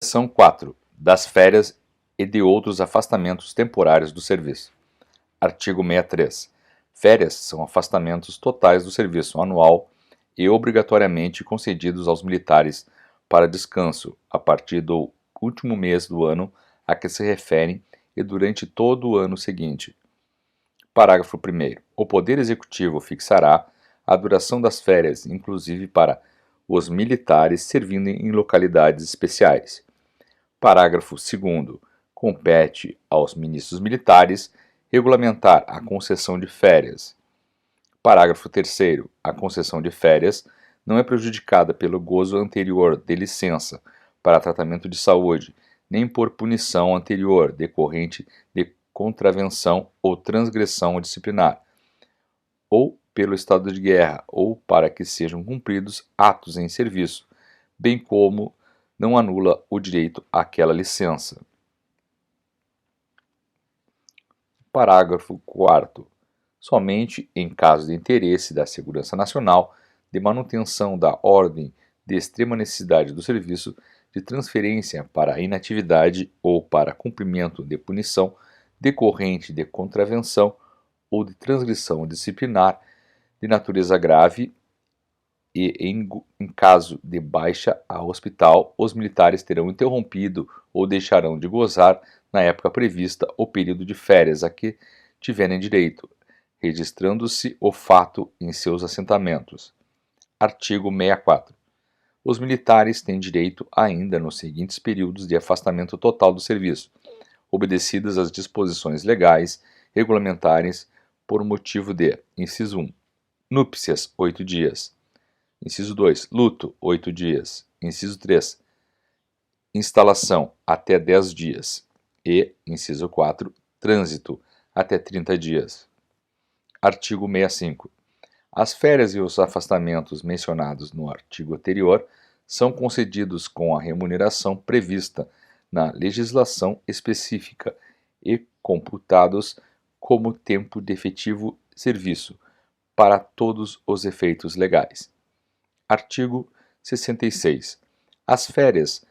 Seção 4. Das férias e de outros afastamentos temporários do serviço. Artigo 63. Férias são afastamentos totais do serviço anual e obrigatoriamente concedidos aos militares para descanso a partir do último mês do ano a que se referem e durante todo o ano seguinte. Parágrafo 1º. O Poder Executivo fixará a duração das férias, inclusive para os militares servindo em localidades especiais. Parágrafo 2º. Compete aos ministros militares regulamentar a concessão de férias. Parágrafo 3º. A concessão de férias não é prejudicada pelo gozo anterior de licença para tratamento de saúde, nem por punição anterior decorrente de contravenção ou transgressão disciplinar, ou pelo estado de guerra, ou para que sejam cumpridos atos em serviço, bem como não anula o direito àquela licença. Parágrafo 4º. Somente em caso de interesse da segurança nacional, de manutenção da ordem, de extrema necessidade do serviço, de transferência para inatividade ou para cumprimento de punição decorrente de contravenção ou de transgressão disciplinar de natureza grave e, em caso de baixa a hospital, os militares terão interrompido ou deixarão de gozar, na época prevista, o período de férias a que tiverem direito, registrando-se o fato em seus assentamentos. Artigo 64. Os militares têm direito ainda nos seguintes períodos de afastamento total do serviço, obedecidas as disposições legais regulamentares por motivo de: inciso 1. Núpcias, 8 dias. Inciso 2. Luto, 8 dias. Inciso 3. Instalação, até 10 dias. E, inciso 4. Trânsito, até 30 dias. Artigo 65. As férias e os afastamentos mencionados no artigo anterior são concedidos com a remuneração prevista na legislação específica e computados como tempo de efetivo serviço para todos os efeitos legais. Artigo 66. As férias,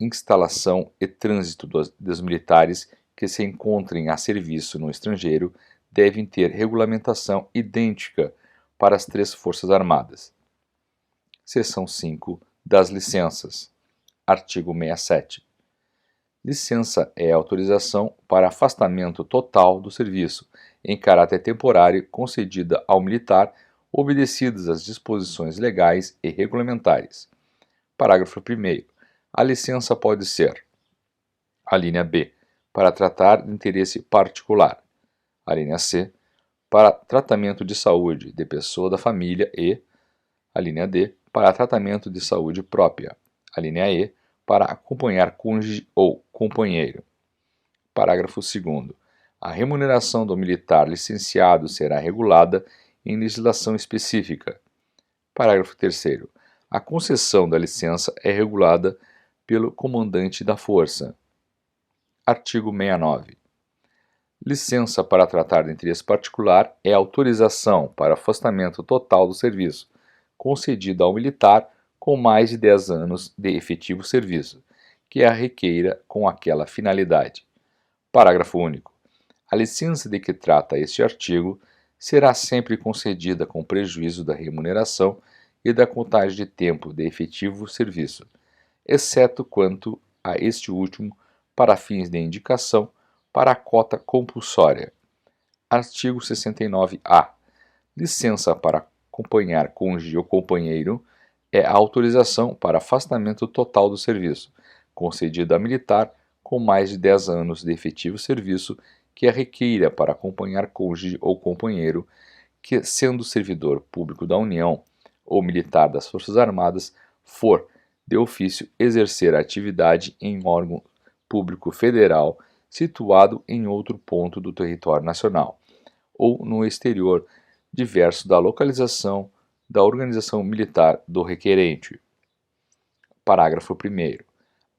instalação e trânsito dos militares que se encontrem a serviço no estrangeiro devem ter regulamentação idêntica para as 3 Forças Armadas. Seção 5 das licenças. Artigo 67. Licença é autorização para afastamento total do serviço, em caráter temporário, concedida ao militar, obedecidas as disposições legais e regulamentares. Parágrafo 1º. A licença pode ser: a linha B, para tratar de interesse particular; a linha C, para tratamento de saúde de pessoa da família e, a linha D, para tratamento de saúde própria; a linha E, para acompanhar cônjuge ou companheiro. Parágrafo 2º. A remuneração do militar licenciado será regulada em legislação específica. Parágrafo 3º. A concessão da licença é regulada pelo comandante da força. Artigo 69. Licença para tratar de interesse particular é autorização para afastamento total do serviço, concedida ao militar com mais de 10 anos de efetivo serviço, que a requeira com aquela finalidade. Parágrafo único. A licença de que trata este artigo será sempre concedida com prejuízo da remuneração e da contagem de tempo de efetivo serviço, exceto quanto a este último para fins de indicação para a cota compulsória. Artigo 69-A. Licença para acompanhar cônjuge ou companheiro é a autorização para afastamento total do serviço, concedida a militar com mais de 10 anos de efetivo serviço que a requeira para acompanhar cônjuge ou companheiro que, sendo servidor público da União ou militar das Forças Armadas, for, de ofício, exercer a atividade em órgão público federal situado em outro ponto do território nacional, ou no exterior, diverso da localização da organização militar do requerente. Parágrafo 1º.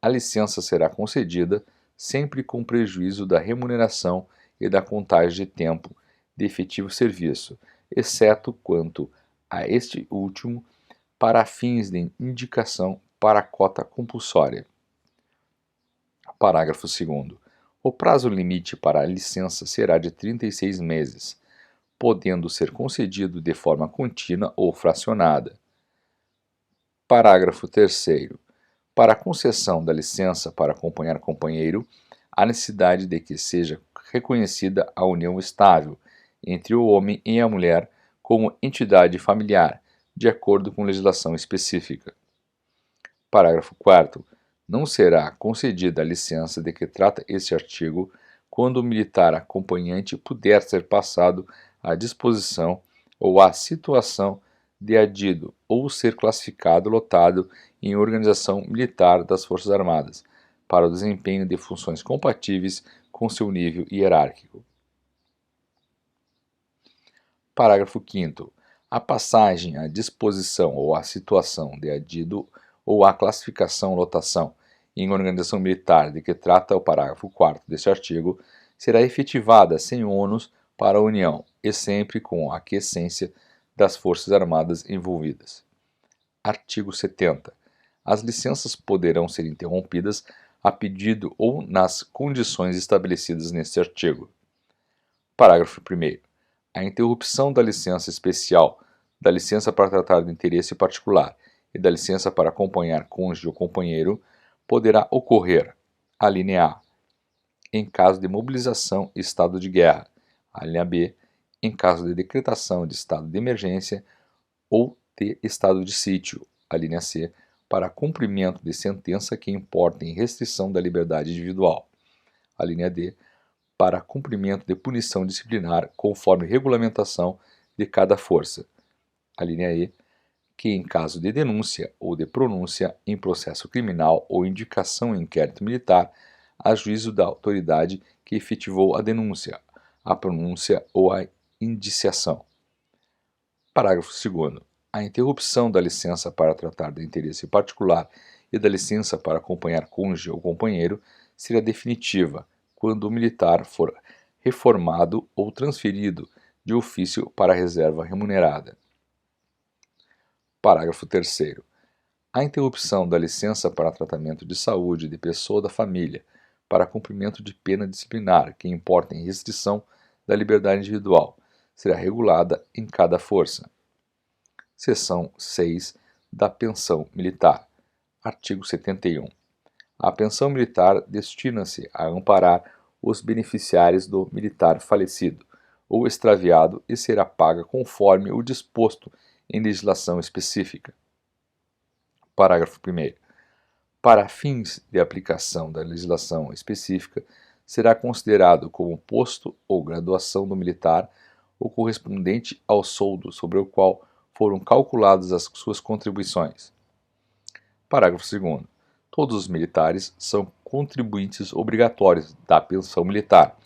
A licença será concedida sempre com prejuízo da remuneração e da contagem de tempo de efetivo serviço, exceto quanto a este último para fins de indicação para a cota compulsória. Parágrafo 2º. O prazo limite para a licença será de 36 meses, podendo ser concedido de forma contínua ou fracionada. Parágrafo 3º. Para a concessão da licença para acompanhar companheiro, há necessidade de que seja reconhecida a união estável entre o homem e a mulher como entidade familiar, de acordo com legislação específica. Parágrafo 4º. Não será concedida a licença de que trata este artigo quando o militar acompanhante puder ser passado à disposição ou à situação de adido ou ser classificado lotado em organização militar das Forças Armadas, para o desempenho de funções compatíveis com seu nível hierárquico. Parágrafo 5º. A passagem à disposição ou à situação de adido ou à classificação lotação em organização militar de que trata o parágrafo 4º deste artigo será efetivada sem ônus para a União e sempre com a aquiescência das Forças Armadas envolvidas. Artigo 70. As licenças poderão ser interrompidas a pedido ou nas condições estabelecidas neste artigo. Parágrafo 1º. A interrupção da licença especial, da licença para tratar de interesse particular e da licença para acompanhar cônjuge ou companheiro poderá ocorrer, a linha A, em caso de mobilização e estado de guerra, a linha B, em caso de decretação de estado de emergência ou de estado de sítio, a linha C, para cumprimento de sentença que importem restrição da liberdade individual, a linha D, para cumprimento de punição disciplinar conforme regulamentação de cada força, a linha E, que em caso de denúncia ou de pronúncia em processo criminal ou indicação em inquérito militar, a juízo da autoridade que efetivou a denúncia, a pronúncia ou a indiciação. Parágrafo 2º. A interrupção da licença para tratar de interesse particular e da licença para acompanhar cônjuge ou companheiro será definitiva quando o militar for reformado ou transferido de ofício para a reserva remunerada. Parágrafo 3º. A interrupção da licença para tratamento de saúde de pessoa da família para cumprimento de pena disciplinar que importa em restrição da liberdade individual será regulada em cada força. Seção 6 da Pensão Militar. Artigo 71. A pensão militar destina-se a amparar os beneficiários do militar falecido ou extraviado e será paga conforme o disposto em legislação específica. Parágrafo 1º. Para fins de aplicação da legislação específica, será considerado como posto ou graduação do militar o correspondente ao soldo sobre o qual foram calculadas as suas contribuições. Parágrafo 2º. Todos os militares são contribuintes obrigatórios da pensão militar,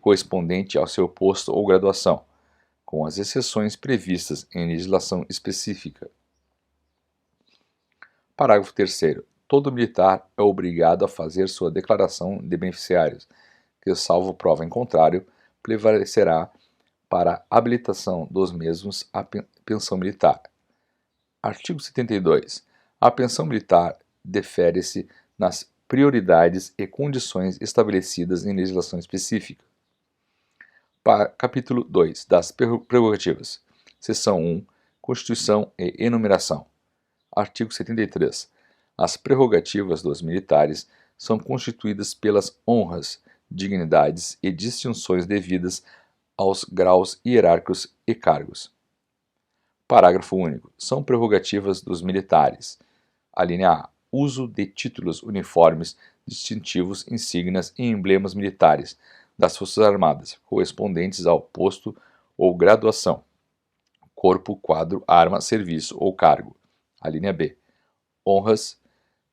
correspondente ao seu posto ou graduação, com as exceções previstas em legislação específica. Parágrafo 3º. Todo militar é obrigado a fazer sua declaração de beneficiários, que, salvo prova em contrário, prevalecerá para a habilitação dos mesmos à pensão militar. Artigo 72. A pensão militar defere-se nas prioridades e condições estabelecidas em legislação específica. Capítulo 2 das prerrogativas. Seção 1. Constituição e enumeração. Artigo 73. As prerrogativas dos militares são constituídas pelas honras, dignidades e distinções devidas aos graus hierárquicos e cargos. Parágrafo único. São prerrogativas dos militares. A linha A. Uso de títulos uniformes, distintivos, insígnias e emblemas militares das Forças Armadas, correspondentes ao posto ou graduação, corpo, quadro, arma, serviço ou cargo. A linha B. Honras,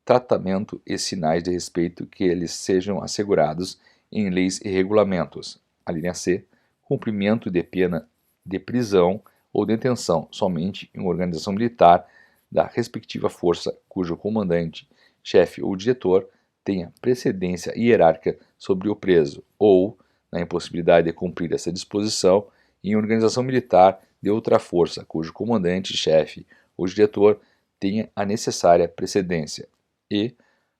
tratamento e sinais de respeito que eles sejam assegurados em leis e regulamentos. A linha C. Cumprimento de pena de prisão ou detenção somente em organização militar da respectiva força cujo comandante, chefe ou diretor tenha precedência hierárquica sobre o preso ou, na impossibilidade de cumprir essa disposição, em organização militar de outra força cujo comandante, chefe ou diretor tenha a necessária precedência e,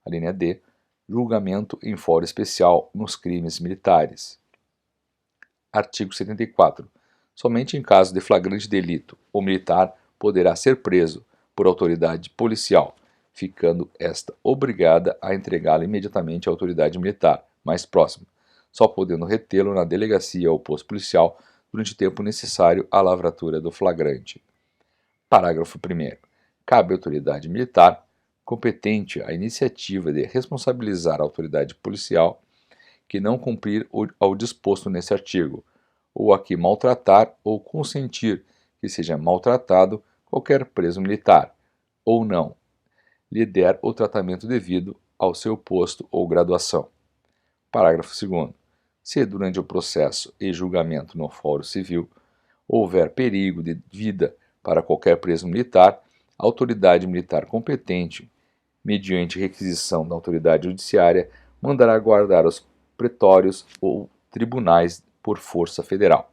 a linha D, julgamento em fórum especial nos crimes militares. Artigo 74. Somente em caso de flagrante delito, o militar poderá ser preso por autoridade policial, ficando esta obrigada a entregá-lo imediatamente à autoridade militar mais próxima, só podendo retê-lo na delegacia ou posto policial durante o tempo necessário à lavratura do flagrante. Parágrafo 1º. Cabe à autoridade militar competente a iniciativa de responsabilizar a autoridade policial que não cumprir ao disposto nesse artigo, ou a que maltratar ou consentir que seja maltratado qualquer preso militar, ou não, lhe der o tratamento devido ao seu posto ou graduação. Parágrafo 2º. Se durante o processo e julgamento no fórum civil houver perigo de vida para qualquer preso militar, a autoridade militar competente, mediante requisição da autoridade judiciária, mandará guardar os pretórios ou tribunais por força federal.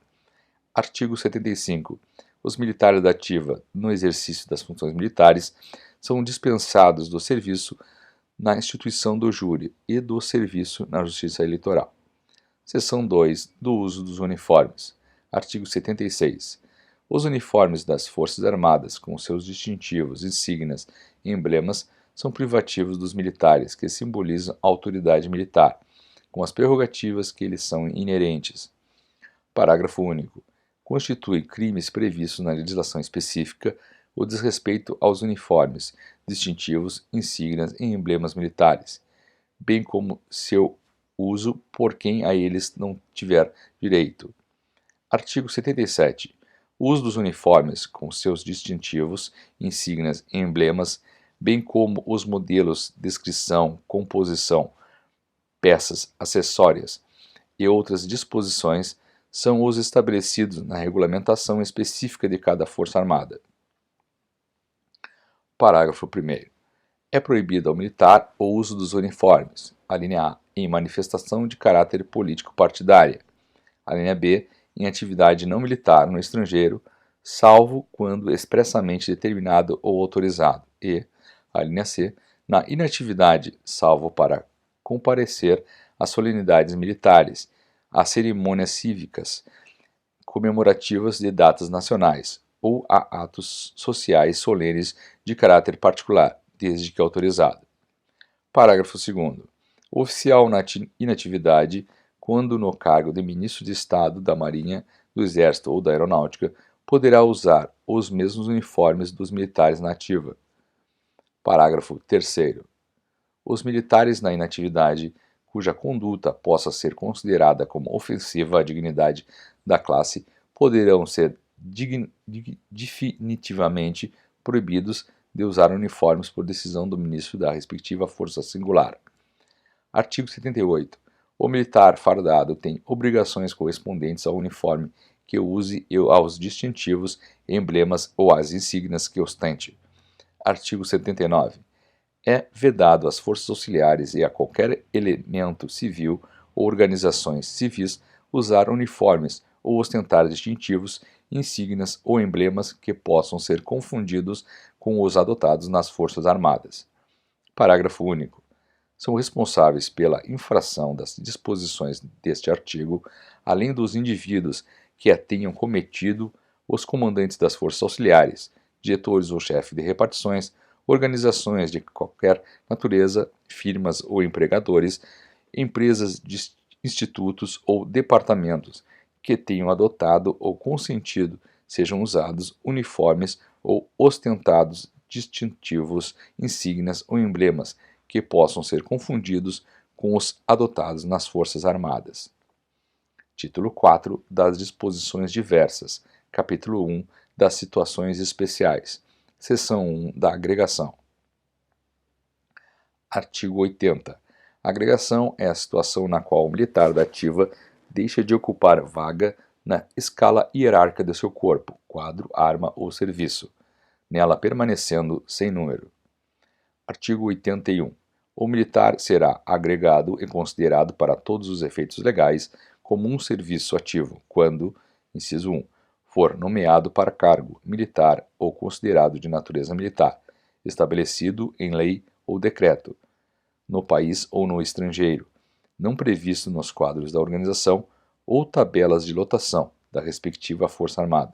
Artigo 75. Os militares da ativa, no exercício das funções militares, são dispensados do serviço na instituição do júri e do serviço na Justiça Eleitoral. Seção 2. Do uso dos uniformes. Artigo 76. Os uniformes das Forças Armadas, com seus distintivos, insígnias e emblemas, são privativos dos militares, que simbolizam a autoridade militar, com as prerrogativas que lhes são inerentes. Parágrafo único. Constitui crimes previstos na legislação específica o desrespeito aos uniformes, distintivos, insígnias e emblemas militares, bem como seu uso por quem a eles não tiver direito. Artigo 77. O uso dos uniformes, com seus distintivos, insígnias e emblemas, bem como os modelos, descrição, composição, peças acessórias e outras disposições, são os estabelecidos na regulamentação específica de cada Força Armada. Parágrafo 1º. É proibido ao militar o uso dos uniformes, a linha A, em manifestação de caráter político-partidária, a linha B, em atividade não militar no estrangeiro, salvo quando expressamente determinado ou autorizado, e, a linha C, na inatividade, salvo para comparecer às solenidades militares, às cerimônias cívicas, comemorativas de datas nacionais, ou a atos sociais solenes de caráter particular, desde que autorizado. Parágrafo 2º. O oficial na inatividade, quando no cargo de Ministro de Estado da Marinha, do Exército ou da Aeronáutica, poderá usar os mesmos uniformes dos militares na ativa. Parágrafo 3º. Os militares na inatividade, cuja conduta possa ser considerada como ofensiva à dignidade da classe, poderão ser definitivamente proibidos de usar uniformes por decisão do ministro da respectiva força singular. Artigo 78. O militar fardado tem obrigações correspondentes ao uniforme que use e aos distintivos, emblemas ou às insígnias que ostente. Artigo 79. É vedado às forças auxiliares e a qualquer elemento civil ou organizações civis usar uniformes ou ostentar distintivos, insígnias ou emblemas que possam ser confundidos com os adotados nas Forças Armadas. Parágrafo único. São responsáveis pela infração das disposições deste artigo, além dos indivíduos que a tenham cometido, os comandantes das forças auxiliares, diretores ou chefes de repartições, organizações de qualquer natureza, firmas ou empregadores, empresas, institutos ou departamentos que tenham adotado ou consentido sejam usados uniformes ou ostentados distintivos, insígnias ou emblemas que possam ser confundidos com os adotados nas Forças Armadas. Título 4 das Disposições Diversas, Capítulo 1 das Situações Especiais, Seção 1 da Agregação. Artigo 80. A agregação é a situação na qual o militar da ativa deixa de ocupar vaga na escala hierárquica de seu corpo, quadro, arma ou serviço, nela permanecendo sem número. Artigo 81. O militar será agregado e considerado para todos os efeitos legais como um serviço ativo, quando, inciso 1, for nomeado para cargo militar ou considerado de natureza militar, estabelecido em lei ou decreto, no país ou no estrangeiro, não previsto nos quadros da organização ou tabelas de lotação da respectiva Força Armada,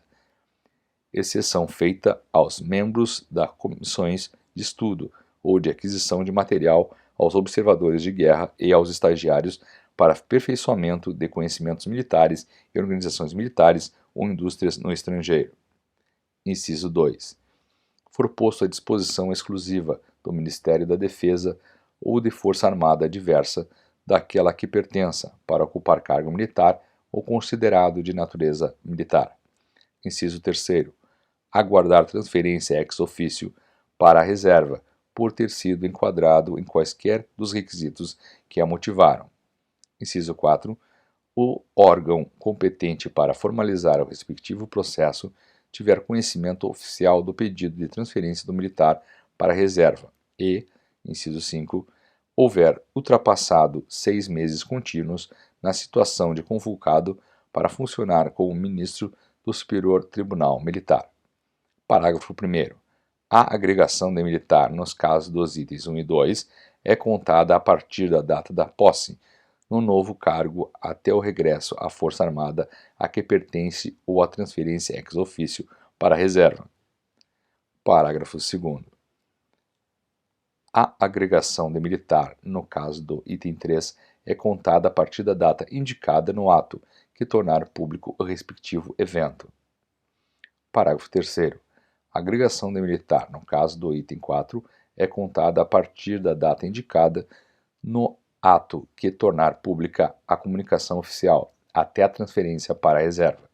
exceção feita aos membros das comissões de estudo ou de aquisição de material, aos observadores de guerra e aos estagiários para aperfeiçoamento de conhecimentos militares e organizações militares ou indústrias no estrangeiro. Inciso 2. For posto à disposição exclusiva do Ministério da Defesa ou de Força Armada diversa daquela que pertença para ocupar cargo militar ou considerado de natureza militar. Inciso 3. Aguardar transferência ex officio para a reserva, por ter sido enquadrado em quaisquer dos requisitos que a motivaram. Inciso 4. O órgão competente para formalizar o respectivo processo tiver conhecimento oficial do pedido de transferência do militar para a reserva e, inciso 5, houver ultrapassado 6 meses contínuos na situação de convocado para funcionar como ministro do Superior Tribunal Militar. Parágrafo 1º. A agregação de militar nos casos dos itens 1 e 2 é contada a partir da data da posse no novo cargo até o regresso à Força Armada a que pertence ou a transferência ex officio para a reserva. Parágrafo 2º. A agregação de militar, no caso do item 3, é contada a partir da data indicada no ato que tornar público o respectivo evento. Parágrafo 3º. A agregação de militar, no caso do item 4, é contada a partir da data indicada no ato que tornar pública a comunicação oficial, até a transferência para a reserva.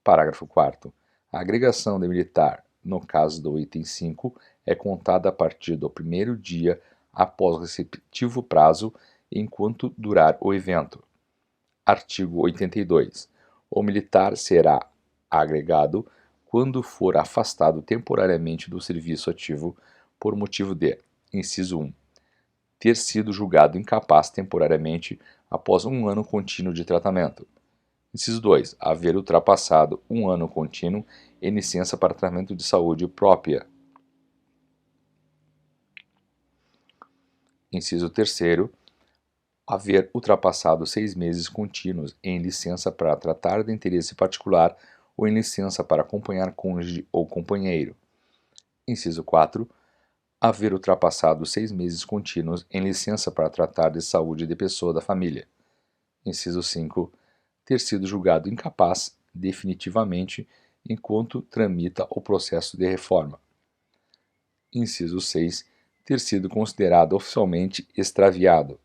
Parágrafo 4º. A agregação de militar, no caso do item 5, é contada a partir do primeiro dia após o respectivo prazo, enquanto durar o evento. Artigo 82. O militar será agregado quando for afastado temporariamente do serviço ativo por motivo de, inciso 1, ter sido julgado incapaz temporariamente após 1 ano contínuo de tratamento. Inciso 2. Haver ultrapassado 1 ano contínuo em licença para tratamento de saúde própria. Inciso 3º. Haver ultrapassado 6 meses contínuos em licença para tratar de interesse particular ou em licença para acompanhar cônjuge ou companheiro. Inciso 4. Haver ultrapassado 6 meses contínuos em licença para tratar de saúde de pessoa da família. Inciso 5. Ter sido julgado incapaz definitivamente enquanto tramita o processo de reforma. Inciso 6. Ter sido considerado oficialmente extraviado.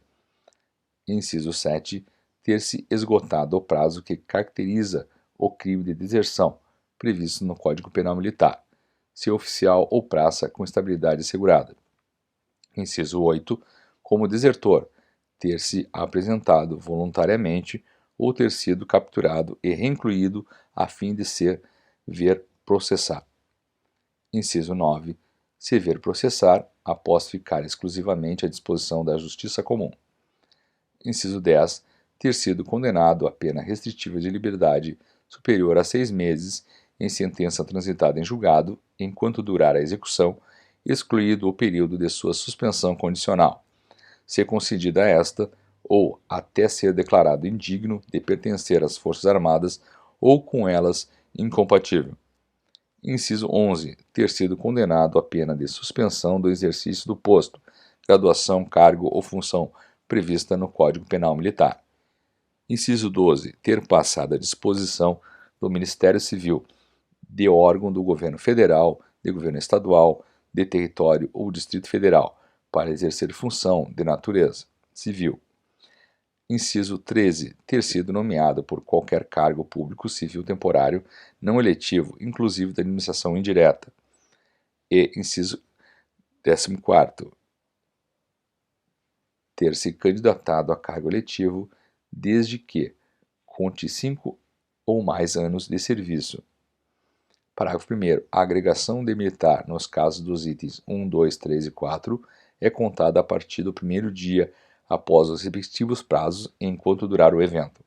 Inciso 7. Ter se esgotado o prazo que caracteriza o crime de deserção, previsto no Código Penal Militar, se oficial ou praça com estabilidade assegurada. Inciso 8. Como desertor, ter se apresentado voluntariamente ou ter sido capturado e reincluído a fim de se ver processar. Inciso 9. Se ver processar após ficar exclusivamente à disposição da Justiça Comum. Inciso 10. Ter sido condenado a pena restritiva de liberdade superior a 6 meses em sentença transitada em julgado, enquanto durar a execução, excluído o período de sua suspensão condicional, se concedida esta, ou até ser declarado indigno de pertencer às Forças Armadas ou com elas incompatível. Inciso 11. Ter sido condenado à pena de suspensão do exercício do posto, graduação, cargo ou função prevista no Código Penal Militar. Inciso 12. Ter passado à disposição do Ministério Civil, de órgão do Governo Federal, de Governo Estadual, de Território ou Distrito Federal, para exercer função de natureza civil. Inciso 13. Ter sido nomeado por qualquer cargo público civil temporário, não eletivo, inclusive da administração indireta. E inciso 14. Ter se candidatado a cargo eletivo, desde que conte 5 ou mais anos de serviço. Parágrafo 1º. A agregação de militar nos casos dos itens 1, 2, 3 e 4 é contada a partir do primeiro dia após os respectivos prazos enquanto durar o evento.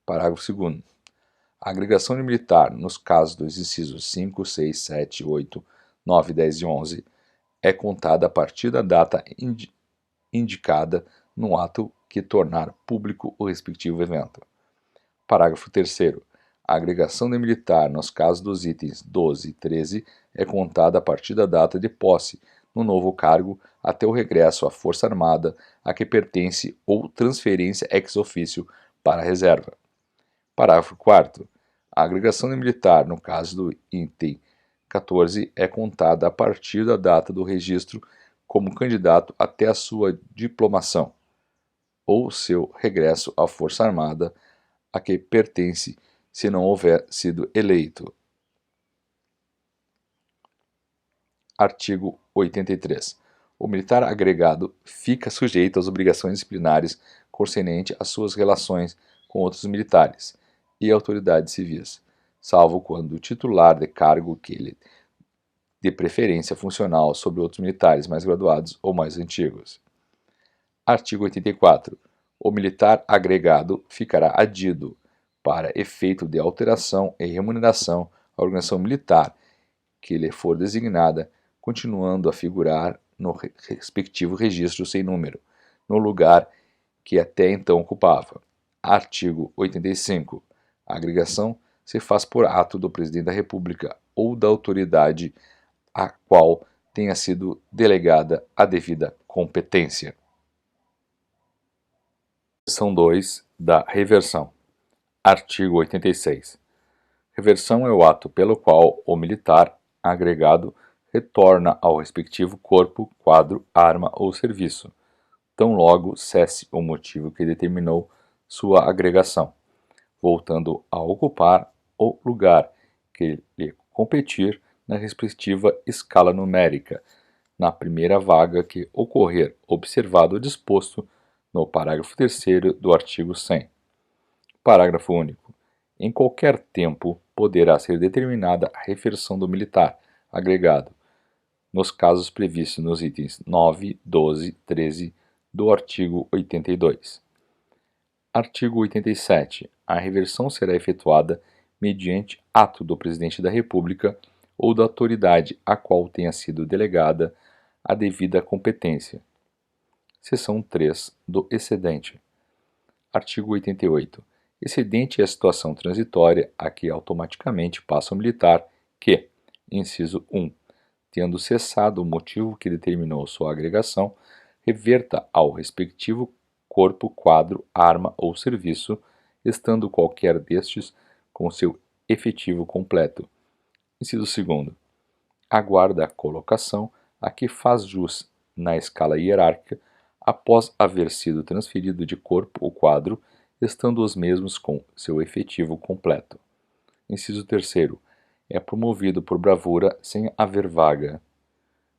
Parágrafo 2º. A agregação de militar nos casos dos incisos 5, 6, 7, 8, 9, 10 e 11 é contada a partir da data indicada no ato que tornar público o respectivo evento. Parágrafo 3º. A agregação de militar nos casos dos itens 12 e 13 é contada a partir da data de posse no novo cargo até o regresso à Força Armada a que pertence ou transferência ex officio para a reserva. Parágrafo 4º. A agregação de militar no caso do item 14 é contada a partir da data do registro como candidato até a sua diplomação ou seu regresso à Força Armada a que pertence se não houver sido eleito. Artigo 83. O militar agregado fica sujeito às obrigações disciplinares concernentes às suas relações com outros militares e autoridades civis, salvo quando o titular de cargo que lhe dê preferência funcional sobre outros militares mais graduados ou mais antigos. Artigo 84. O militar agregado ficará adido para efeito de alteração e remuneração à organização militar que lhe for designada, continuando a figurar no respectivo registro sem número, no lugar que até então ocupava. Artigo 85. A agregação se faz por ato do Presidente da República ou da autoridade a qual tenha sido delegada a devida competência. Seção 2 da reversão. Artigo 86. Reversão é o ato pelo qual o militar agregado retorna ao respectivo corpo, quadro, arma ou serviço, tão logo cesse o motivo que determinou sua agregação, voltando a ocupar o lugar que lhe competir na respectiva escala numérica, na primeira vaga que ocorrer, observado o disposto no parágrafo 3º do artigo 100. Parágrafo único. Em qualquer tempo poderá ser determinada a reversão do militar agregado, nos casos previstos nos itens 9, 12, 13 do artigo 82. Artigo 87. A reversão será efetuada mediante ato do Presidente da República ou da autoridade a qual tenha sido delegada a devida competência. Seção 3 do excedente. Artigo 88. Excedente é a situação transitória a que automaticamente passa o militar que, inciso 1, tendo cessado o motivo que determinou sua agregação, reverta ao respectivo corpo, quadro, arma ou serviço, estando qualquer destes com seu efetivo completo. Inciso 2. Aguarda a colocação a que faz jus na escala hierárquica após haver sido transferido de corpo ou quadro, estando os mesmos com seu efetivo completo. Inciso 3. É promovido por bravura sem haver vaga.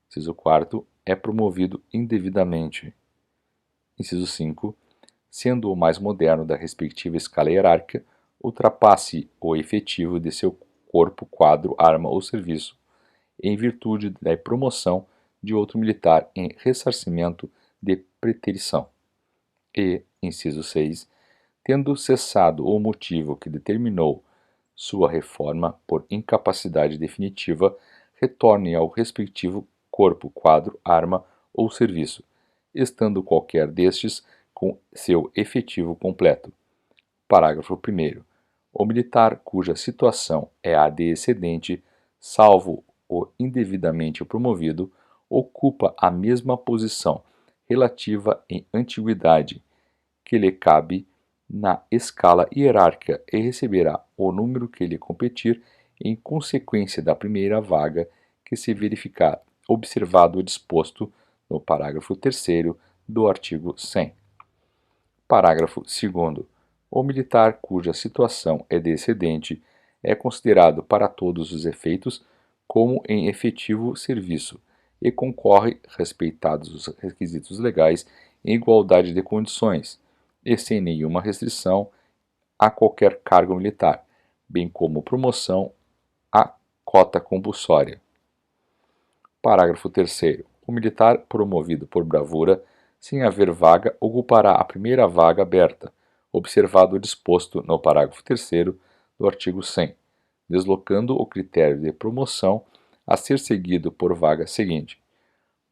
Inciso 4. É promovido indevidamente. Inciso 5. Sendo o mais moderno da respectiva escala hierárquica, ultrapasse o efetivo de seu corpo, quadro, arma ou serviço, em virtude da promoção de outro militar em ressarcimento de preterição. E, inciso 6, tendo cessado o motivo que determinou sua reforma por incapacidade definitiva, retorne ao respectivo corpo, quadro, arma ou serviço, estando qualquer destes com seu efetivo completo. Parágrafo 1º. O militar cuja situação é a de excedente, salvo o indevidamente promovido, ocupa a mesma posição relativa em antiguidade que lhe cabe na escala hierárquica e receberá o número que lhe competir em consequência da primeira vaga que se verificar, observado o disposto no parágrafo 3º do artigo 100. Parágrafo 2º. O militar cuja situação é de excedente é considerado para todos os efeitos como em efetivo serviço e concorre, respeitados os requisitos legais, em igualdade de condições e sem nenhuma restrição a qualquer cargo militar, bem como promoção à cota compulsória. Parágrafo 3º. O militar promovido por bravura, sem haver vaga, ocupará a primeira vaga aberta, observado o disposto no parágrafo 3º do artigo 100, deslocando o critério de promoção a ser seguido por vaga seguinte.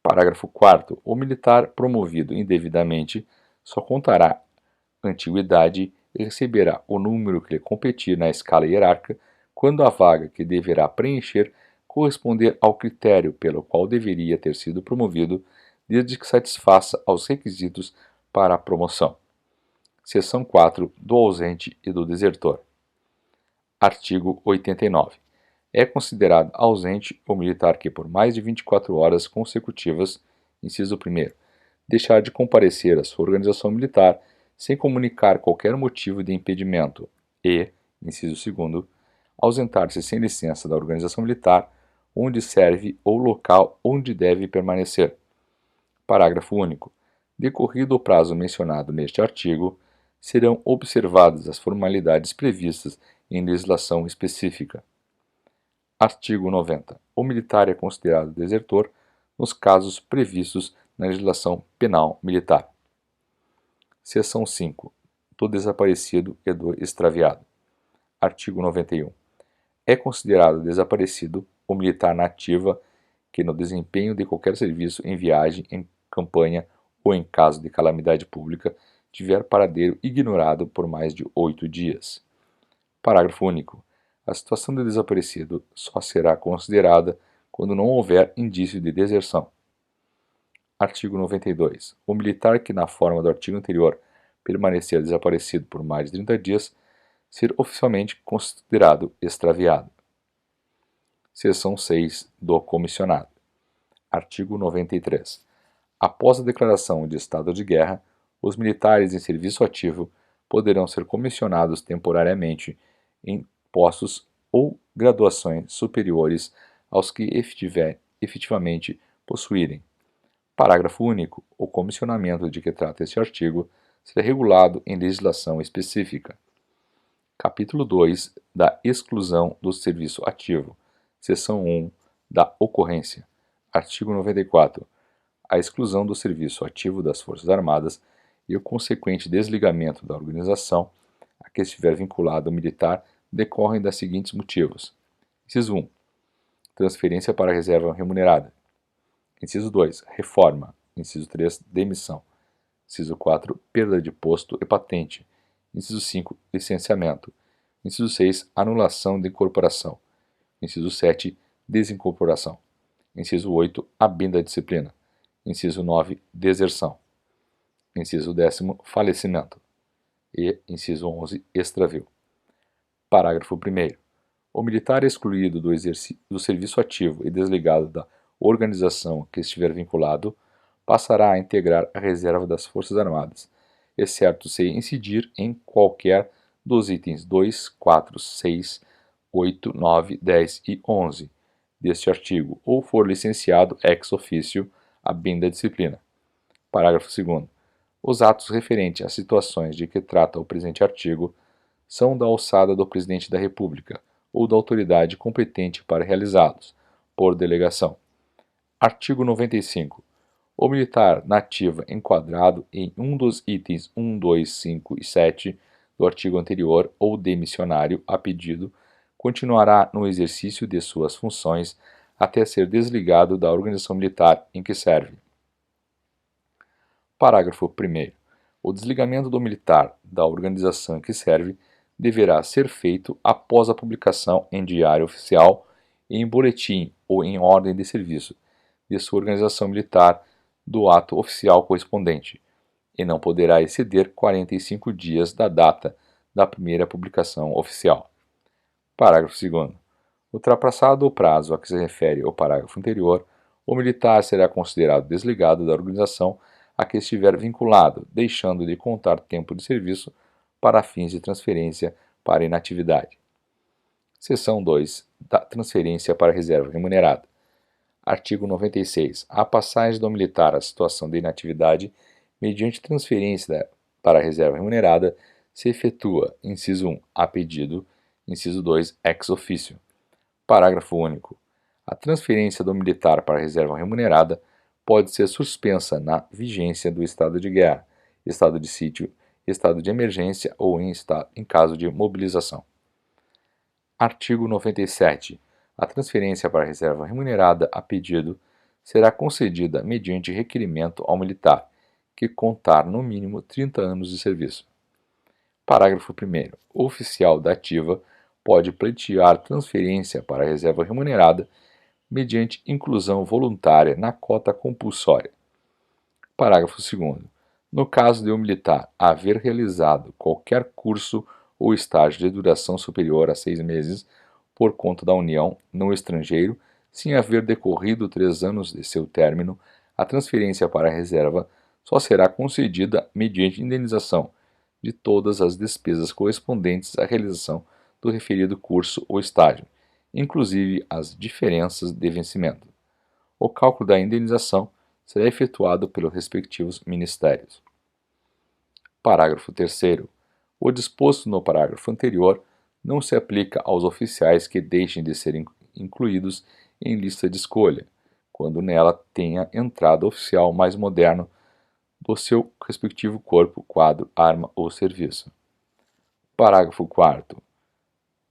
Parágrafo 4º. O militar promovido indevidamente só contará antiguidade e receberá o número que lhe competir na escala hierárquica quando a vaga que deverá preencher corresponder ao critério pelo qual deveria ter sido promovido, desde que satisfaça aos requisitos para a promoção. Seção 4. Do ausente e do desertor. Artigo 89. É considerado ausente o militar que, por mais de 24 horas consecutivas, inciso 1º, deixar de comparecer à sua organização militar sem comunicar qualquer motivo de impedimento e, inciso 2º, ausentar-se sem licença da organização militar onde serve ou local onde deve permanecer. Parágrafo único. Decorrido o prazo mencionado neste artigo, serão observadas as formalidades previstas em legislação específica. Artigo 90. O militar é considerado desertor nos casos previstos na legislação penal militar. Seção 5. Do desaparecido e do extraviado. Artigo 91. É considerado desaparecido o militar na ativa que, no desempenho de qualquer serviço em viagem, em campanha ou em caso de calamidade pública, tiver paradeiro ignorado por mais de 8 dias. Parágrafo único. A situação de desaparecido só será considerada quando não houver indício de deserção. Artigo 92. O militar que, na forma do artigo anterior, permanecer desaparecido por mais de 30 dias, ser oficialmente considerado extraviado. Seção 6. Do comissionado. Artigo 93. Após a declaração de estado de guerra, os militares em serviço ativo poderão ser comissionados temporariamente em postos ou graduações superiores aos que efetivamente possuírem. Parágrafo único. O comissionamento de que trata este artigo será regulado em legislação específica. Capítulo 2. Da exclusão do serviço ativo. Seção 1. Da ocorrência. Artigo 94. A exclusão do serviço ativo das Forças Armadas e o consequente desligamento da organização a que estiver vinculado o militar decorrem das seguintes motivos. Inciso 1. Transferência para a reserva remunerada. Inciso 2. Reforma. Inciso 3. Demissão. Inciso 4. Perda de posto e patente. Inciso 5. Licenciamento. Inciso 6. Anulação de incorporação. Inciso 7. Desincorporação. Inciso 8. Abin da disciplina. Inciso 9. Deserção. Inciso 10º. Falecimento. E inciso 11. Extravio. Parágrafo 1º. O militar excluído do serviço ativo e desligado da organização que estiver vinculado passará a integrar a reserva das Forças Armadas, exceto se incidir em qualquer dos itens 2, 4, 6, 8, 9, 10 e 11 deste artigo ou for licenciado ex officio abin da disciplina. Parágrafo 2º. Os atos referentes às situações de que trata o presente artigo são da alçada do Presidente da República ou da autoridade competente para realizá-los, por delegação. Artigo 95. O militar na ativa enquadrado em um dos itens 1, 2, 5 e 7 do artigo anterior ou demissionário a pedido continuará no exercício de suas funções até ser desligado da organização militar em que serve. Parágrafo 1º. O desligamento do militar da organização em que serve deverá ser feito após a publicação em diário oficial, em boletim ou em ordem de serviço de sua organização militar do ato oficial correspondente, e não poderá exceder 45 dias da data da primeira publicação oficial. Parágrafo 2º. Ultrapassado o prazo a que se refere o parágrafo anterior, o militar será considerado desligado da organização a que estiver vinculado, deixando de contar tempo de serviço para fins de transferência para inatividade. Seção 2. Da transferência para reserva remunerada. Artigo 96. A passagem do militar à situação de inatividade mediante transferência para a reserva remunerada se efetua, inciso 1, a pedido, inciso 2, ex officio. Parágrafo único. A transferência do militar para a reserva remunerada pode ser suspensa na vigência do estado de guerra, estado de sítio, estado de emergência ou em caso de mobilização. Artigo 97. A transferência para a reserva remunerada a pedido será concedida mediante requerimento ao militar, que contar no mínimo 30 anos de serviço. Parágrafo 1º. O oficial da ativa pode pleitear transferência para a reserva remunerada mediante inclusão voluntária na cota compulsória. Parágrafo 2º. No caso de um militar haver realizado qualquer curso ou estágio de duração superior a 6 meses por conta da União no estrangeiro, sem haver decorrido 3 anos de seu término, a transferência para a reserva só será concedida mediante indenização de todas as despesas correspondentes à realização do referido curso ou estágio, inclusive as diferenças de vencimento. O cálculo da indenização será efetuado pelos respectivos ministérios. Parágrafo 3º. O disposto no parágrafo anterior não se aplica aos oficiais que deixem de ser incluídos em lista de escolha, quando nela tenha entrado oficial mais moderno do seu respectivo corpo, quadro, arma ou serviço. Parágrafo 4º.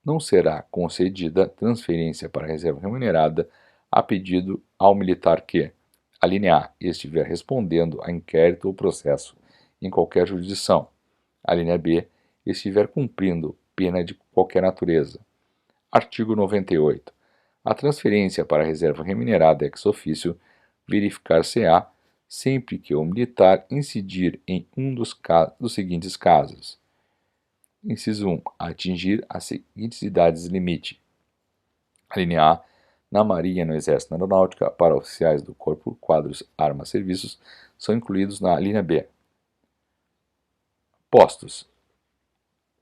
Não será concedida transferência para a reserva remunerada a pedido ao militar que, a linha A, estiver respondendo a inquérito ou processo em qualquer jurisdição, a linha B, estiver cumprindo pena de qualquer natureza. Artigo 98. A transferência para a reserva remunerada ex officio verificar-se-á sempre que o militar incidir em um dos seguintes casos. Inciso 1. Atingir as seguintes idades limite. A linha A. Na Marinha, no Exército e na Aeronáutica, para oficiais do Corpo, quadros, armas, serviços, são incluídos na linha B. Postos.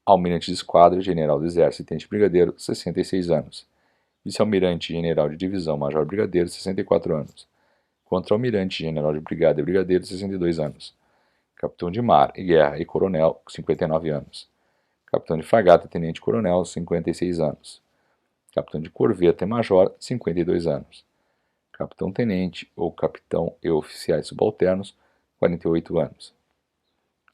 Almirante de Esquadra, General do Exército e Tenente Brigadeiro, 66 anos. Vice-almirante, General de Divisão, Major Brigadeiro, 64 anos. Contra-almirante, General de Brigada e Brigadeiro, 62 anos. Capitão de Mar e Guerra e Coronel, 59 anos. Capitão de Fragata, Tenente Coronel, 56 anos. Capitão de Corveta e Major, 52 anos. Capitão Tenente ou Capitão e oficiais subalternos, 48 anos.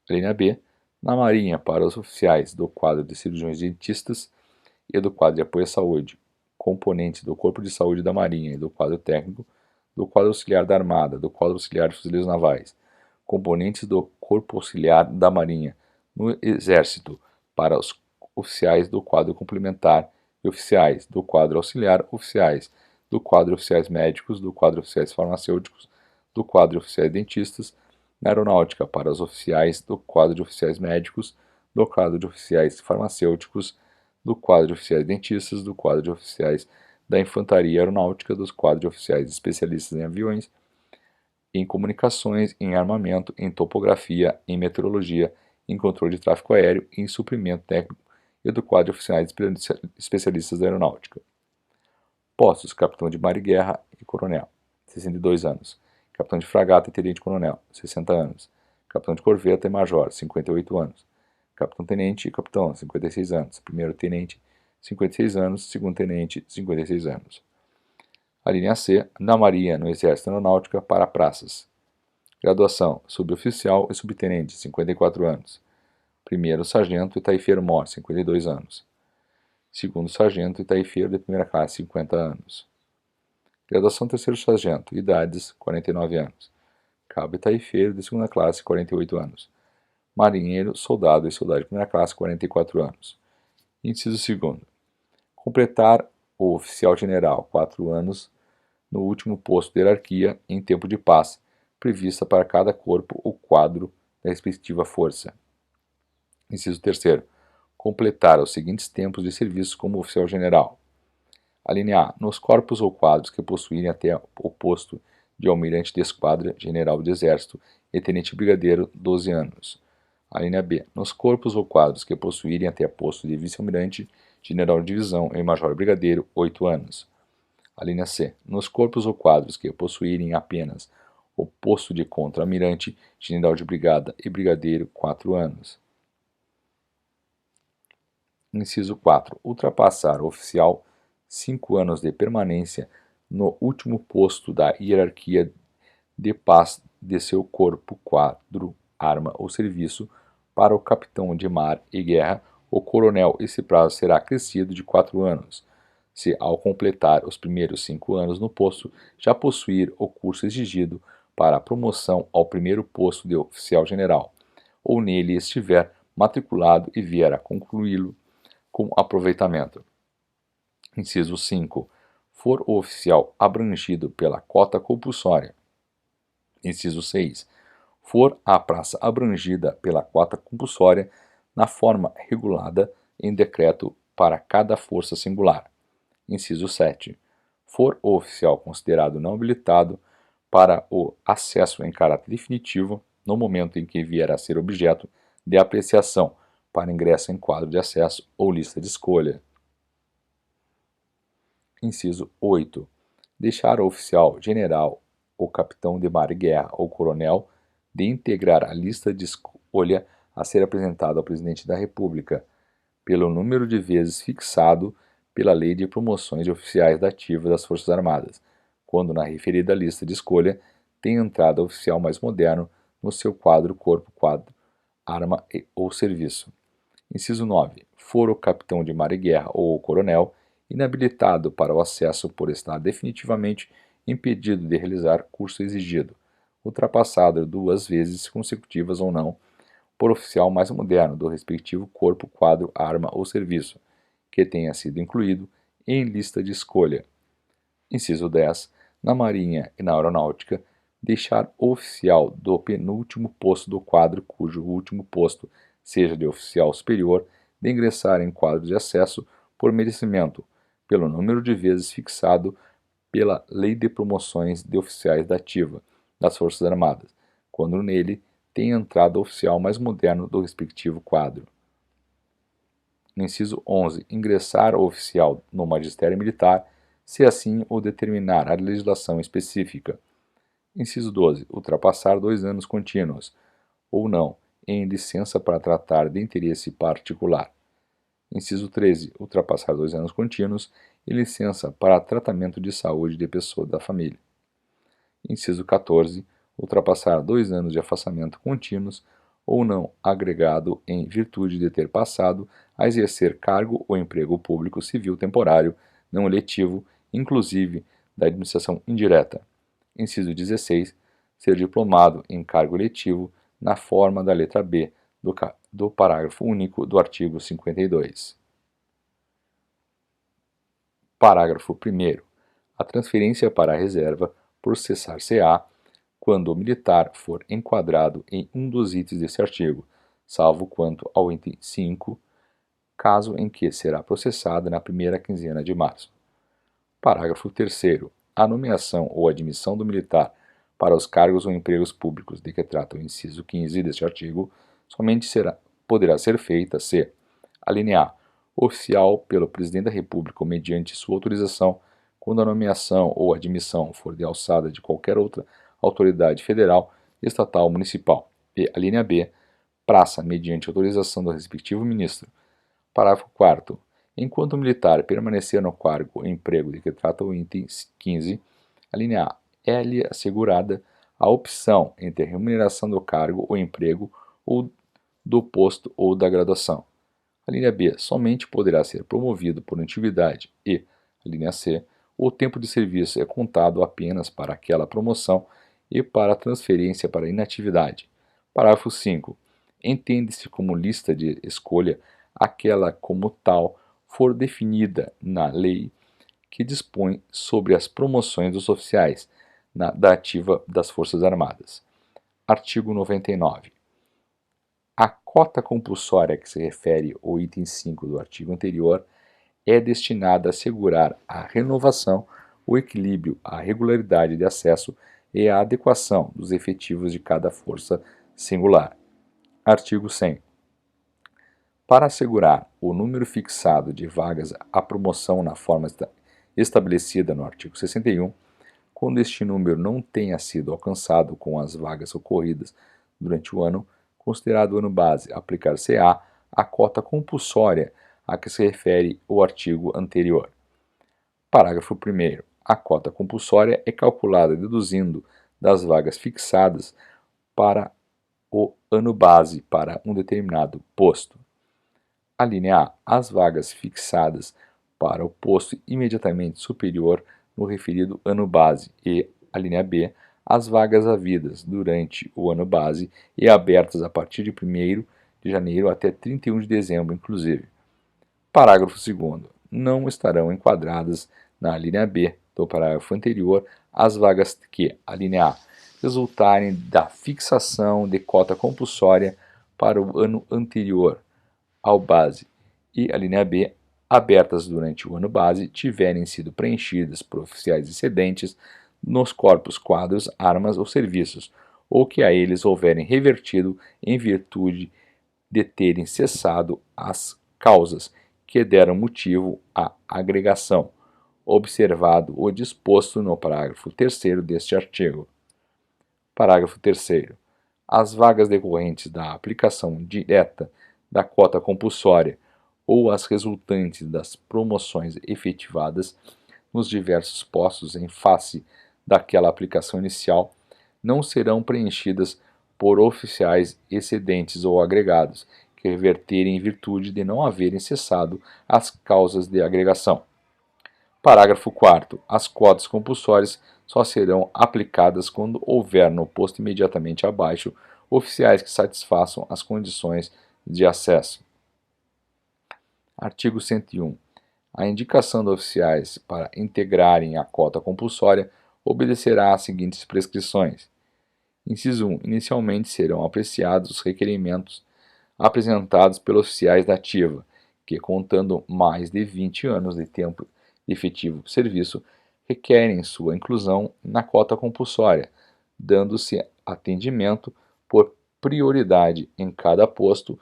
Linha B. Na Marinha, para os oficiais do quadro de cirurgiões dentistas e do quadro de apoio à saúde, componentes do Corpo de Saúde da Marinha e do quadro técnico, do quadro auxiliar da Armada, do quadro auxiliar de fuzileiros navais, componentes do Corpo Auxiliar da Marinha, no Exército, para os oficiais do quadro complementar e oficiais do quadro auxiliar, oficiais do quadro oficiais médicos, do quadro oficiais farmacêuticos, do quadro oficiais dentistas, na Aeronáutica, para os oficiais do quadro de oficiais médicos, do quadro de oficiais farmacêuticos, do quadro de oficiais dentistas, do quadro de oficiais da Infantaria Aeronáutica, dos quadros de oficiais especialistas em aviões, em comunicações, em armamento, em topografia, em meteorologia, em controle de tráfego aéreo e em suprimento técnico e do quadro de oficiais especialistas da Aeronáutica. Postos: Capitão de Mar e Guerra e Coronel, 62 anos. Capitão de Fragata e Tenente Coronel, 60 anos. Capitão de Corveta e Major, 58 anos. Capitão Tenente e Capitão, 56 anos. Primeiro Tenente, 56 anos. Segundo Tenente, 56 anos. A linha C. Na Marinha, no Exército e Aeronáutica, para praças. Graduação: Suboficial e Subtenente, 54 anos. Primeiro Sargento e Taifeiro-Mor, 52 anos. Segundo Sargento e Taifeiro de primeira classe, 50 anos. Graduação Terceiro Sargento, idades 49 anos. Cabo e Taifeiro de segunda classe, 48 anos. Marinheiro, Soldado e Soldado de primeira classe, 44 anos. Inciso 2º. Completar o oficial general, 4 anos, no último posto de hierarquia em tempo de paz, prevista para cada corpo ou quadro da respectiva força. Inciso 3º. Completar os seguintes tempos de serviço como oficial general. A linha A. Nos corpos ou quadros que possuírem até o posto de almirante de esquadra, general de exército e tenente brigadeiro, 12 anos. A linha B. Nos corpos ou quadros que possuírem até posto de vice-almirante, general de divisão e major brigadeiro, 8 anos. A linha C. Nos corpos ou quadros que possuírem apenas o posto de contra-almirante, general de brigada e brigadeiro, 4 anos. Inciso 4. Ultrapassar o oficial 5 anos de permanência no último posto da hierarquia de paz de seu corpo, quadro, arma ou serviço para o capitão de mar e guerra ou coronel. Esse prazo será acrescido de 4 anos, se ao completar os primeiros 5 anos no posto já possuir o curso exigido para a promoção ao primeiro posto de oficial general, ou nele estiver matriculado e vier a concluí-lo com aproveitamento. Inciso 5. For o oficial abrangido pela cota compulsória. Inciso 6. For a praça abrangida pela cota compulsória na forma regulada em decreto para cada força singular. Inciso 7. For o oficial considerado não habilitado para o acesso em caráter definitivo no momento em que vier a ser objeto de apreciação para ingresso em quadro de acesso ou lista de escolha. Inciso 8. Deixar o oficial general ou capitão de mar e guerra ou coronel de integrar a lista de escolha a ser apresentada ao presidente da República, pelo número de vezes fixado pela Lei de Promoções de Oficiais da Ativa das Forças Armadas, quando na referida lista de escolha tem entrada oficial mais moderno no seu quadro, corpo, quadro, arma ou serviço. Inciso 9. For o capitão de mar e guerra ou o coronel inabilitado para o acesso por estar definitivamente impedido de realizar curso exigido, ultrapassado 2 vezes consecutivas ou não, por oficial mais moderno do respectivo corpo, quadro, arma ou serviço, que tenha sido incluído em lista de escolha. Inciso 10. Na Marinha e na Aeronáutica, deixar o oficial do penúltimo posto do quadro, cujo último posto seja de oficial superior, de ingressar em quadro de acesso por merecimento, pelo número de vezes fixado pela Lei de Promoções de Oficiais da Ativa das Forças Armadas, quando nele tem entrada oficial mais moderno do respectivo quadro. Inciso 11. Ingressar o oficial no magistério militar, se assim o determinar a legislação específica. Inciso 12. Ultrapassar 2 anos contínuos, ou não, em licença para tratar de interesse particular. Inciso 13. Ultrapassar 2 anos contínuos e licença para tratamento de saúde de pessoa da família. Inciso 14. Ultrapassar 2 anos de afastamento contínuos ou não agregado em virtude de ter passado a exercer cargo ou emprego público civil temporário, não eletivo, inclusive da administração indireta. Inciso 16. Ser diplomado em cargo eletivo na forma da letra B do parágrafo único do artigo 52. Parágrafo 1º. A transferência para a reserva processar-se-á quando o militar for enquadrado em um dos itens deste artigo, salvo quanto ao item 5, caso em que será processado na primeira quinzena de março. Parágrafo 3º. A nomeação ou admissão do militar para os cargos ou empregos públicos de que trata o inciso 15 deste artigo somente poderá ser feita se: alínea A. Oficial pelo Presidente da República ou mediante sua autorização, quando a nomeação ou admissão for de alçada de qualquer outra autoridade federal, estatal ou municipal. E, alínea B. Praça mediante autorização do respectivo ministro. Parágrafo 4º. Enquanto o militar permanecer no cargo ou emprego de que trata o item 15, alínea A. É-lhe assegurada a opção entre a remuneração do cargo ou emprego ou do posto ou da graduação. A linha B. Somente poderá ser promovido por antiguidade e, a linha C. O tempo de serviço é contado apenas para aquela promoção e para a transferência para inatividade. Parágrafo 5. Entende-se como lista de escolha aquela como tal for definida na lei que dispõe sobre as promoções dos oficiais da ativa das Forças Armadas. Artigo 99. A cota compulsória a que se refere o item 5 do artigo anterior é destinada a assegurar a renovação, o equilíbrio, a regularidade de acesso e a adequação dos efetivos de cada força singular. Artigo 100. Para assegurar o número fixado de vagas à promoção na forma estabelecida no artigo 61, quando este número não tenha sido alcançado com as vagas ocorridas durante o ano, considerado o ano base, aplicar-se-á a cota compulsória a que se refere o artigo anterior. Parágrafo 1º. A cota compulsória é calculada deduzindo das vagas fixadas para o ano base para um determinado posto. A linha A. As vagas fixadas para o posto imediatamente superior no referido ano base e, a linha B, as vagas havidas durante o ano base e abertas a partir de 1º de janeiro até 31 de dezembro, inclusive. Parágrafo 2º. Não estarão enquadradas na linha B do parágrafo anterior as vagas que, a linha A, resultarem da fixação de cota compulsória para o ano anterior ao base e, a linha B, abertas durante o ano base, tiverem sido preenchidas por oficiais excedentes nos corpos, quadros, armas ou serviços, ou que a eles houverem revertido em virtude de terem cessado as causas que deram motivo à agregação, observado o disposto no parágrafo 3º deste artigo. Parágrafo 3º. As vagas decorrentes da aplicação direta da cota compulsória ou as resultantes das promoções efetivadas nos diversos postos em face daquela aplicação inicial não serão preenchidas por oficiais excedentes ou agregados, que reverterem em virtude de não haverem cessado as causas de agregação. Parágrafo 4º. As cotas compulsórias só serão aplicadas quando houver no posto imediatamente abaixo oficiais que satisfaçam as condições de acesso. Artigo 101. A indicação de oficiais para integrarem a cota compulsória obedecerá às seguintes prescrições. Inciso 1. Inicialmente serão apreciados os requerimentos apresentados pelos oficiais da ativa, que, contando mais de 20 anos de tempo de efetivo serviço, requerem sua inclusão na cota compulsória, dando-se atendimento por prioridade em cada posto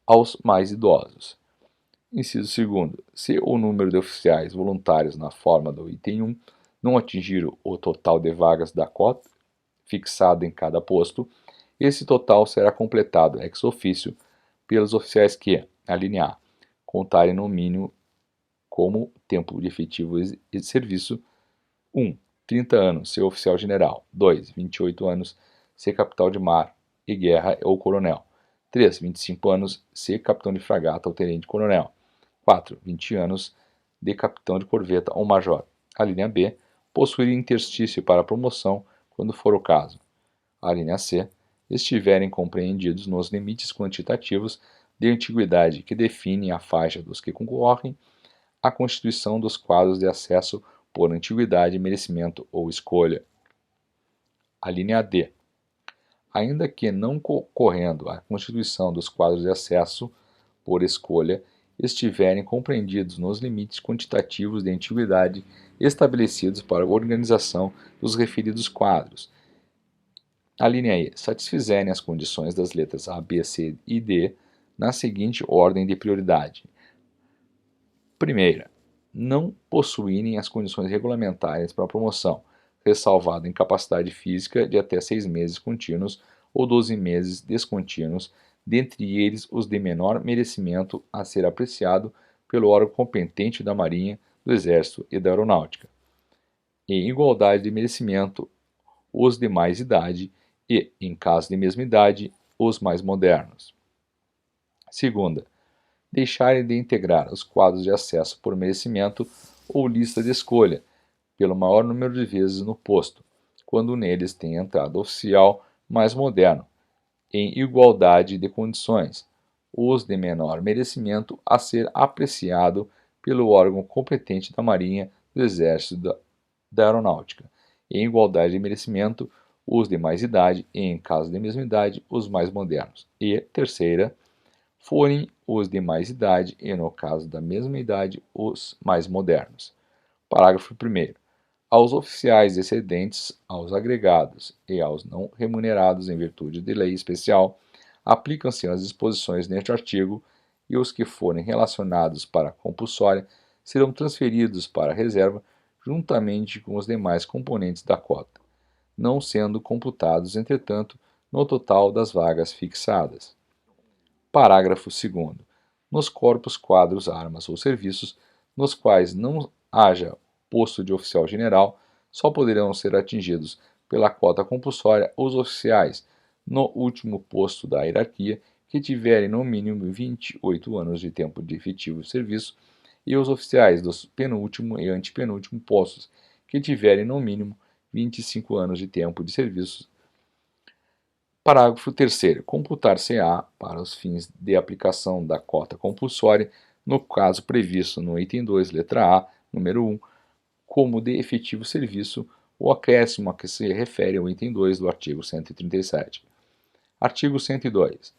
aos mais idosos. Inciso 2º. Se o número de oficiais voluntários na forma do item 1 não atingir o total de vagas da cota fixado em cada posto, esse total será completado ex officio pelos oficiais que, a linha A, contarem no mínimo como tempo de efetivo de serviço 1. 30 anos, ser oficial general. 2. 28 anos, ser capitão de mar e guerra ou coronel. 3. 25 anos, ser capitão de fragata ou tenente-coronel. 4. 20 anos, de capitão de corveta ou major. A linha B, possuir interstício para promoção, quando for o caso. A linha C, estiverem compreendidos nos limites quantitativos de antiguidade que definem a faixa dos que concorrem à constituição dos quadros de acesso por antiguidade, merecimento ou escolha. A linha D. Ainda que não concorrendo à constituição dos quadros de acesso por escolha, estiverem compreendidos nos limites quantitativos de antiguidade estabelecidos para a organização dos referidos quadros. A linha E. Satisfizerem as condições das letras A, B, C e D na seguinte ordem de prioridade. Primeira, não possuírem as condições regulamentares para a promoção, ressalvado incapacidade física de até 6 meses contínuos ou 12 meses descontínuos, dentre eles os de menor merecimento a ser apreciado pelo órgão competente da Marinha, do Exército e da Aeronáutica. Em igualdade de merecimento, os de mais idade e, em caso de mesma idade, os mais modernos. Segunda, deixarem de integrar os quadros de acesso por merecimento ou lista de escolha, pelo maior número de vezes no posto, quando neles tem entrado oficial mais moderno, em igualdade de condições, os de menor merecimento a ser apreciado pelo órgão competente da Marinha, do Exército e da Aeronáutica, em igualdade de merecimento, os de mais idade e, em caso de mesma idade, os mais modernos. E, terceira, forem os de mais idade e, no caso da mesma idade, os mais modernos. Parágrafo 1º. Aos oficiais excedentes, aos agregados e aos não remunerados em virtude de lei especial, aplicam-se as disposições neste artigo e os que forem relacionados para a compulsória serão transferidos para a reserva juntamente com os demais componentes da cota, não sendo computados, entretanto, no total das vagas fixadas. Parágrafo 2º. Nos corpos, quadros, armas ou serviços nos quais não haja posto de oficial general, só poderão ser atingidos pela cota compulsória os oficiais no último posto da hierarquia que tiverem no mínimo 28 anos de tempo de efetivo serviço e os oficiais dos penúltimo e antepenúltimo postos, que tiverem no mínimo 25 anos de tempo de serviço. Parágrafo 3º. Computar-se-á, para os fins de aplicação da cota compulsória, no caso previsto no item 2, letra A, número 1, como de efetivo serviço, o acréscimo a que se refere o item 2 do artigo 137. Artigo 102.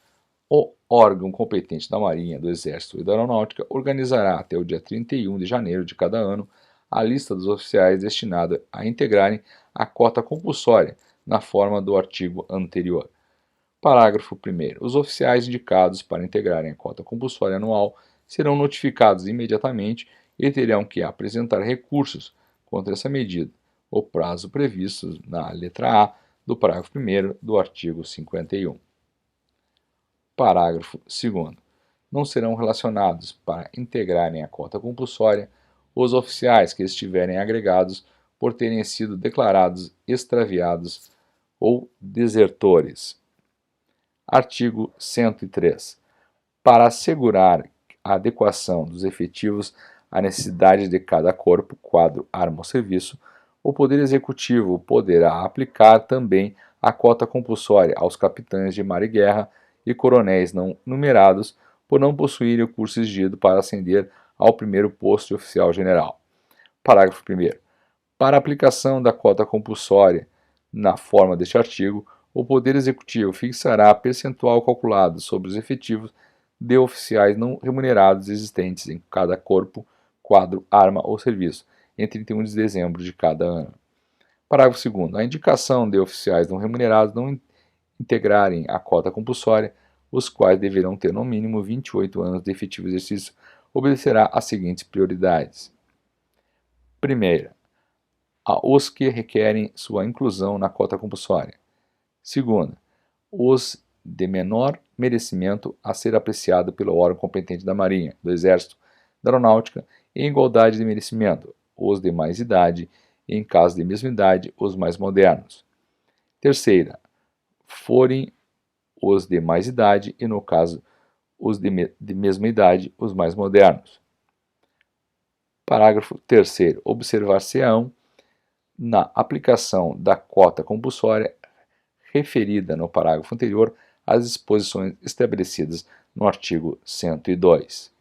O órgão competente da Marinha, do Exército e da Aeronáutica organizará até o dia 31 de janeiro de cada ano a lista dos oficiais destinada a integrarem a cota compulsória na forma do artigo anterior. Parágrafo 1º. Os oficiais indicados para integrarem a cota compulsória anual serão notificados imediatamente e terão que apresentar recursos contra essa medida, o prazo previsto na letra A do parágrafo 1º do artigo 51. Parágrafo 2º. Não serão relacionados para integrarem a cota compulsória os oficiais que estiverem agregados por terem sido declarados extraviados ou desertores. Artigo 103. Para assegurar a adequação dos efetivos à necessidade de cada corpo, quadro, arma ou serviço, o Poder Executivo poderá aplicar também a cota compulsória aos capitães de mar e guerra e coronéis não numerados por não possuírem o curso exigido para ascender ao primeiro posto de oficial-general. Parágrafo 1º. Para a aplicação da cota compulsória na forma deste artigo, o Poder Executivo fixará percentual calculado sobre os efetivos de oficiais não remunerados existentes em cada corpo, quadro, arma ou serviço, em 31 de dezembro de cada ano. Parágrafo 2º. A indicação de oficiais não remunerados não integrarem a cota compulsória, os quais deverão ter no mínimo 28 anos de efetivo exercício, obedecerá às seguintes prioridades. Primeira, os que requerem sua inclusão na cota compulsória. Segunda, os de menor merecimento a ser apreciado pelo órgão competente da Marinha, do Exército, da Aeronáutica, em igualdade de merecimento, os de mais idade e, em caso de mesma idade, os mais modernos. Terceira, forem os de mais idade e, no caso, os de mesma idade, os mais modernos. Parágrafo 3º. Observar-se-ão, na aplicação da cota compulsória referida no parágrafo anterior, as disposições estabelecidas no artigo 102.